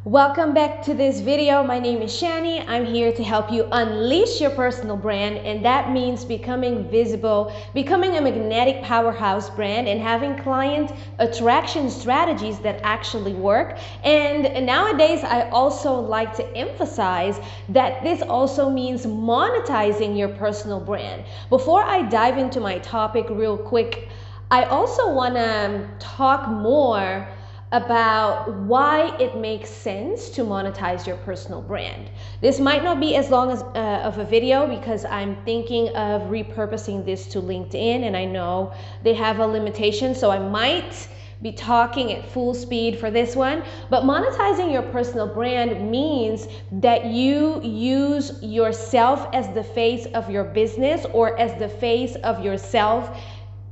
Welcome back to this video. My name is Shanny. I'm here to help you unleash your personal brand, and that means becoming visible, becoming a magnetic powerhouse brand, and having client attraction strategies that actually work. And nowadays, I also like to emphasize that this also means monetizing your personal brand. Before I dive into my topic real quick, I also want to talk more about why it makes sense to monetize your personal brand. This might not be as long as of a video because I'm thinking of repurposing this to LinkedIn, and I know they have a limitation, so I might be talking at full speed for this one. But monetizing your personal brand means that you use yourself as the face of your business or as the face of yourself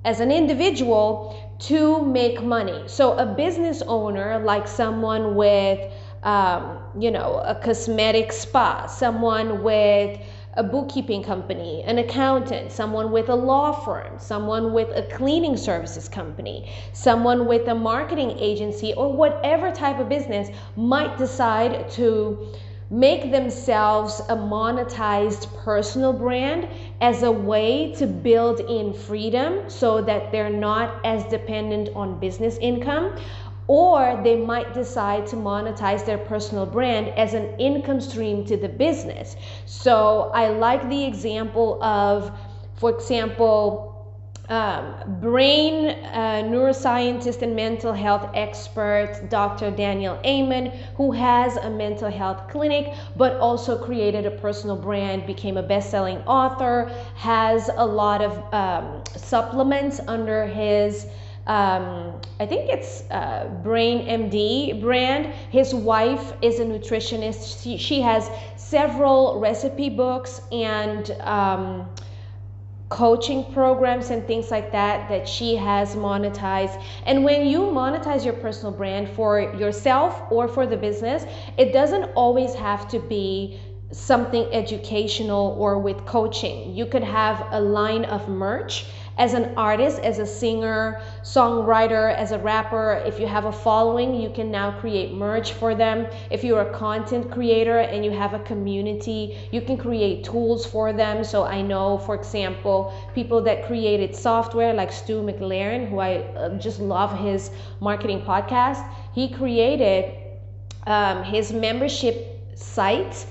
as an individual to make money. So a business owner, like someone with a cosmetic spa, someone with a bookkeeping company, an accountant, someone with a law firm, someone with a cleaning services company, someone with a marketing agency, or whatever type of business might decide to make themselves a monetized personal brand as a way to build in freedom so that they're not as dependent on business income. Or they might decide to monetize their personal brand as an income stream to the business. So I like the example of, for example, brain neuroscientist and mental health expert Dr. Daniel Amen, who has a mental health clinic but also created a personal brand, became a best-selling author, has a lot of supplements under his I think it's Brain MD brand. His wife is a nutritionist. She has several recipe books and coaching programs and things like that she has monetized. And when you monetize your personal brand for yourself or for the business, it doesn't always have to be something educational or with coaching. You could have a line of merch as an artist, as a singer, songwriter, as a rapper. If you have a following, you can now create merch for them. If you're a content creator and you have a community, you can create tools for them. So I know, for example, people that created software like Stu McLaren, who I just love his marketing podcast. He created his membership site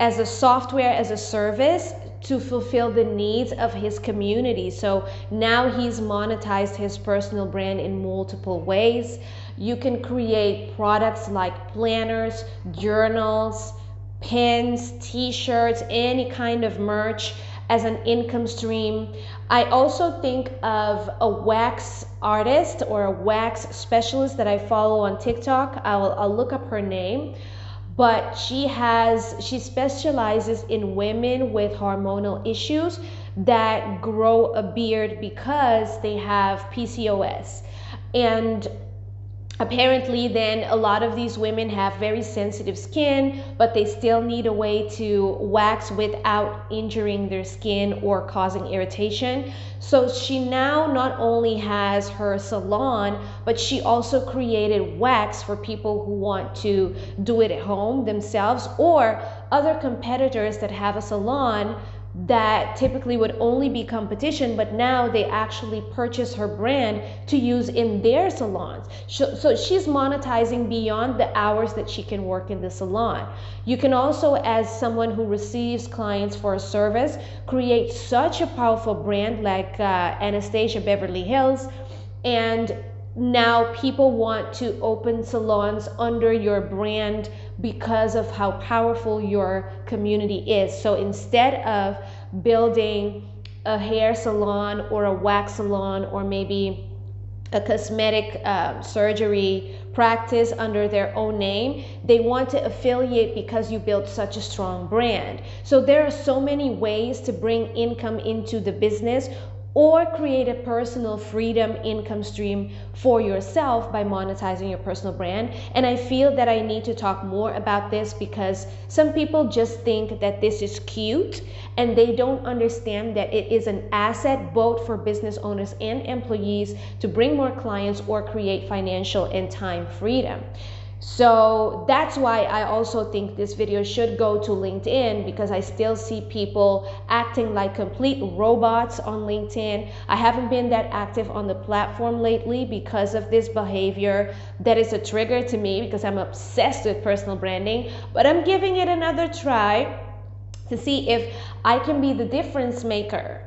as a software as a service to fulfill the needs of his community. So now he's monetized his personal brand in multiple ways. You can create products like planners, journals, pens, t-shirts, any kind of merch as an income stream. I also think of a wax artist or a wax specialist that I follow on TikTok. I'll look up her name. But she specializes in women with hormonal issues that grow a beard because they have PCOS. And apparently then a lot of these women have very sensitive skin, but they still need a way to wax without injuring their skin or causing irritation. So she now not only has her salon, but she also created wax for people who want to do it at home themselves, or other competitors that have a salon that typically would only be competition, but now they actually purchase her brand to use in their salons. So she's monetizing beyond the hours that she can work in the salon. You can also, as someone who receives clients for a service, create such a powerful brand like Anastasia Beverly Hills, and now people want to open salons under your brand because of how powerful your community is. So instead of building a hair salon or a wax salon or maybe a cosmetic surgery practice under their own name, they want to affiliate because you built such a strong brand. So there are so many ways to bring income into the business or create a personal freedom income stream for yourself by monetizing your personal brand. And I feel that I need to talk more about this because some people just think that this is cute and they don't understand that it is an asset both for business owners and employees to bring more clients or create financial and time freedom. So that's why I also think this video should go to LinkedIn, because I still see people acting like complete robots on LinkedIn. I haven't been that active on the platform lately because of this behavior that is a trigger to me, because I'm obsessed with personal branding, but I'm giving it another try to see if I can be the difference maker,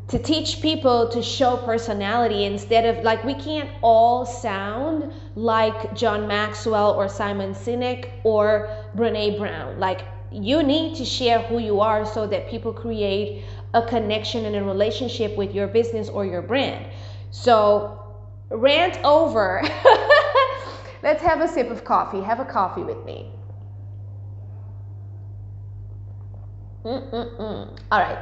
to teach people to show personality instead of, like, we can't all sound like John Maxwell or Simon Sinek or Brene Brown. Like, you need to share who you are so that people create a connection and a relationship with your business or your brand. So, rant over. Let's have a sip of coffee. Have a coffee with me. All right.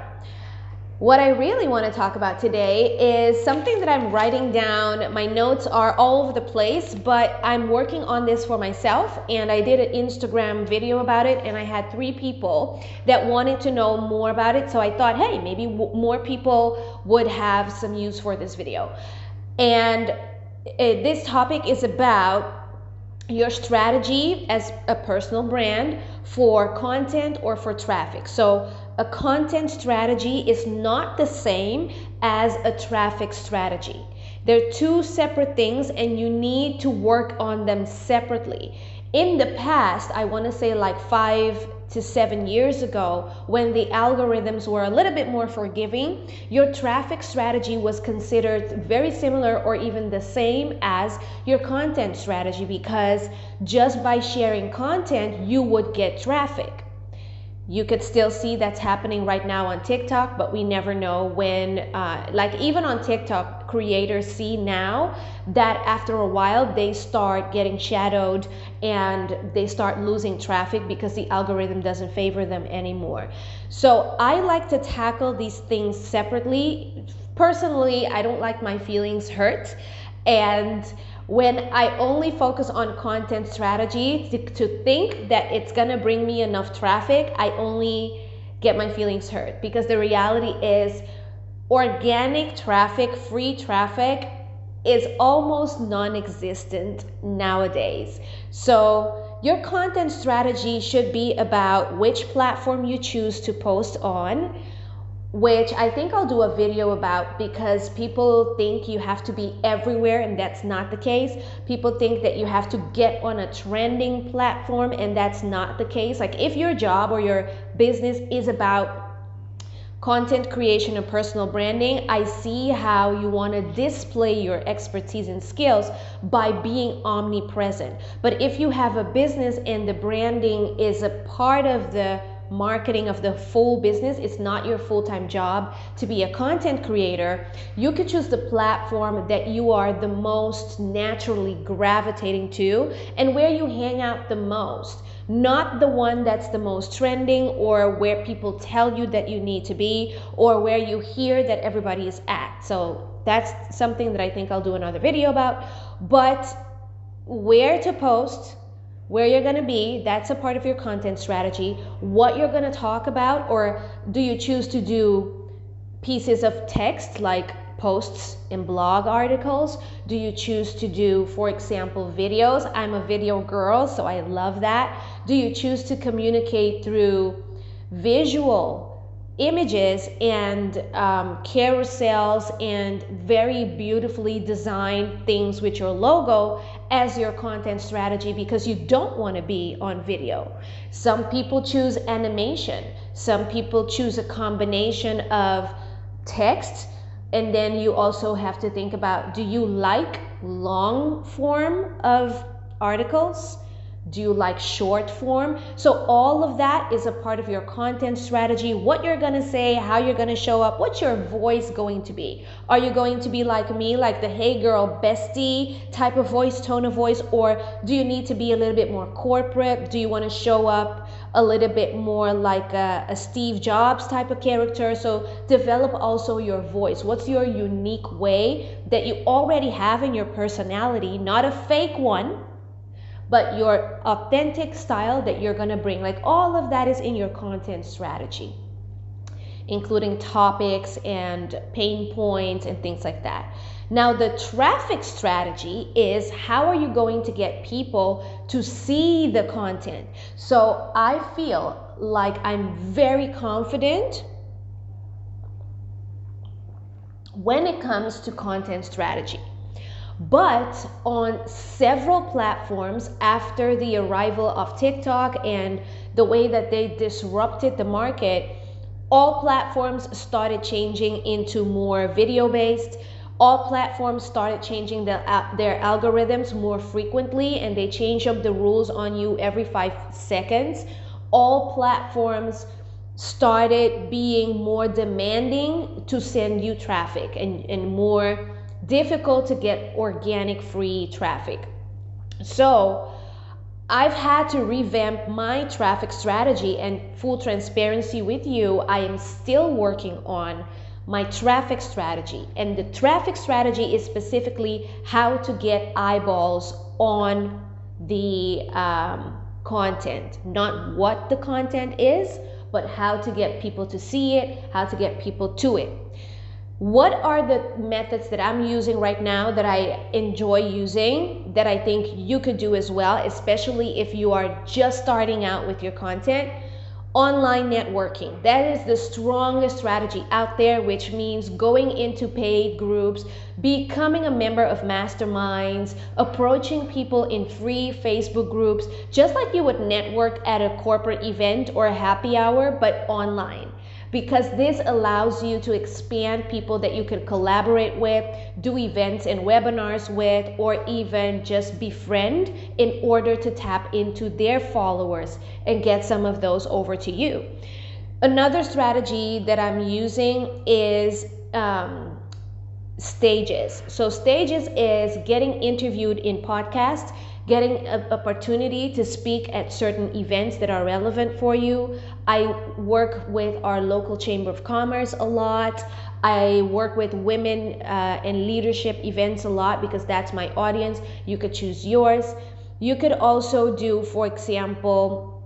What I really want to talk about today is something that I'm writing down. My notes are all over the place, but I'm working on this for myself, and I did an Instagram video about it, and I had 3 people that wanted to know more about it. So I thought, hey, maybe more people would have some use for this video. And this topic is about your strategy as a personal brand for content or for traffic. So a content strategy is not the same as a traffic strategy. They're 2 separate things, and you need to work on them separately. In the past, I want to say like 5 to 7 years ago, when the algorithms were a little bit more forgiving, your traffic strategy was considered very similar or even the same as your content strategy, because just by sharing content, you would get traffic. You could still see that's happening right now on TikTok, but we never know when, like even on TikTok, creators see now that after a while they start getting shadowed and they start losing traffic because the algorithm doesn't favor them anymore. So I like to tackle these things separately. Personally, I don't like my feelings hurt. And when I only focus on content strategy to think that it's gonna bring me enough traffic, I only get my feelings hurt, because the reality is organic traffic, free traffic, is almost non-existent nowadays. So your content strategy should be about which platform you choose to post on, which I think I'll do a video about, because people think you have to be everywhere, and that's not the case. People think that you have to get on a trending platform, and that's not the case. Like, if your job or your business is about content creation and personal branding, I see how you want to display your expertise and skills by being omnipresent. But if you have a business and the branding is a part of the marketing of the full business, it's not your full-time job to be a content creator, you could choose the platform that you are the most naturally gravitating to and where you hang out the most, not the one that's the most trending or where people tell you that you need to be or where you hear that everybody is at. So that's something that I think I'll do another video about. But where to post, where you're going to be, that's a part of your content strategy. What you're going to talk about, or do you choose to do pieces of text like posts and blog articles? Do you choose to do, for example, videos? I'm a video girl, so I love that. Do you choose to communicate through visual images and carousels and very beautifully designed things with your logo as your content strategy because you don't want to be on video? Some people choose animation. Some people choose a combination of text, and then you also have to think about, do you like long form of articles? Do you like short form? So all of that is a part of your content strategy. What you're going to say, how you're going to show up, what's your voice going to be? Are you going to be like me, like the hey girl bestie type of voice, tone of voice, or do you need to be a little bit more corporate? Do you want to show up a little bit more like a Steve Jobs type of character? So develop also your voice. What's your unique way that you already have in your personality, not a fake one, but your authentic style that you're gonna bring. Like, all of that is in your content strategy, including topics and pain points and things like that. Now, the traffic strategy is how are you going to get people to see the content? So I feel like I'm very confident when it comes to content strategy. But on several platforms, after the arrival of TikTok and the way that they disrupted the market, all platforms started changing into more video based. All platforms started changing their algorithms more frequently, and they change up the rules on you every 5 seconds. All platforms started being more demanding to send you traffic, and more difficult to get organic free traffic. So I've had to revamp my traffic strategy, and full transparency with you, I am still working on my traffic strategy. And the traffic strategy is specifically how to get eyeballs on the content, not what the content is, but how to get people to see it, how to get people to it. What are the methods that I'm using right now that I enjoy using, that I think you could do as well, especially if you are just starting out with your content? Online networking. That is the strongest strategy out there, which means going into paid groups, becoming a member of masterminds, approaching people in free Facebook groups, just like you would network at a corporate event or a happy hour, but online. Because this allows you to expand people that you can collaborate with, do events and webinars with, or even just befriend in order to tap into their followers and get some of those over to you. Another strategy that I'm using is stages. So stages is getting interviewed in podcasts, getting an opportunity to speak at certain events that are relevant for you. I work with our local Chamber of Commerce a lot. I work with women and leadership events a lot because that's my audience. You could choose yours. You could also do, for example,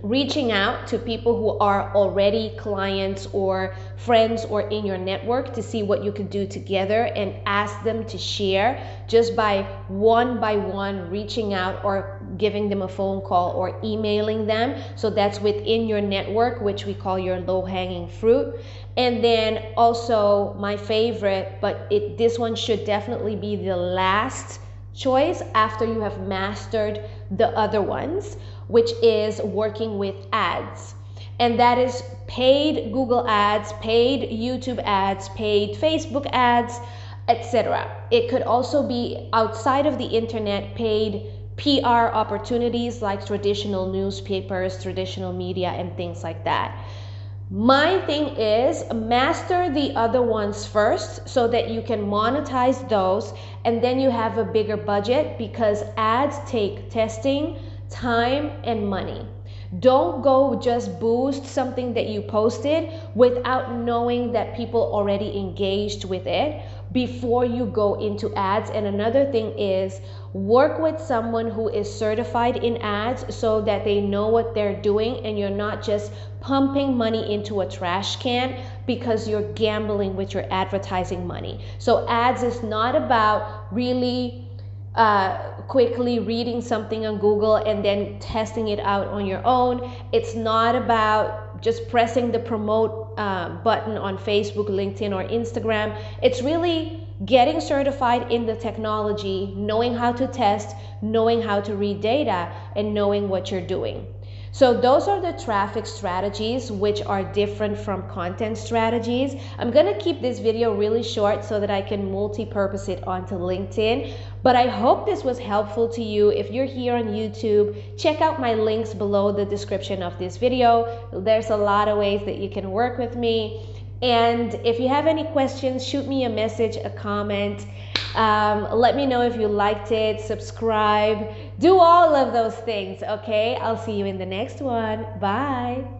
reaching out to people who are already clients or friends or in your network to see what you could do together, and ask them to share just by one reaching out or giving them a phone call or emailing them. So that's within your network, which we call your low-hanging fruit. And then also my favorite, but this one should definitely be the last choice after you have mastered the other ones, which is working with ads. And that is paid Google ads, paid YouTube ads, paid Facebook ads, etc. It could also be outside of the internet, paid PR opportunities like traditional newspapers, traditional media, and things like that. My thing is master the other ones first so that you can monetize those, and then you have a bigger budget, because ads take testing, time, and money. Don't go just boost something that you posted without knowing that people already engaged with it before you go into ads. And another thing is work with someone who is certified in ads so that they know what they're doing, and you're not just pumping money into a trash can because you're gambling with your advertising money. So ads is not about really quickly reading something on Google and then testing it out on your own. It's not about just pressing the promote button on Facebook, LinkedIn, or Instagram. It's really getting certified in the technology, knowing how to test, knowing how to read data, and knowing what you're doing. So those are the traffic strategies, which are different from content strategies. I'm gonna keep this video really short so that I can multi-purpose it onto LinkedIn. But I hope this was helpful to you. If you're here on YouTube, check out my links below the description of this video. There's a lot of ways that you can work with me. And if you have any questions, shoot me a message, a comment. Let me know if you liked it, subscribe, do all of those things, okay? I'll see you in the next one. Bye.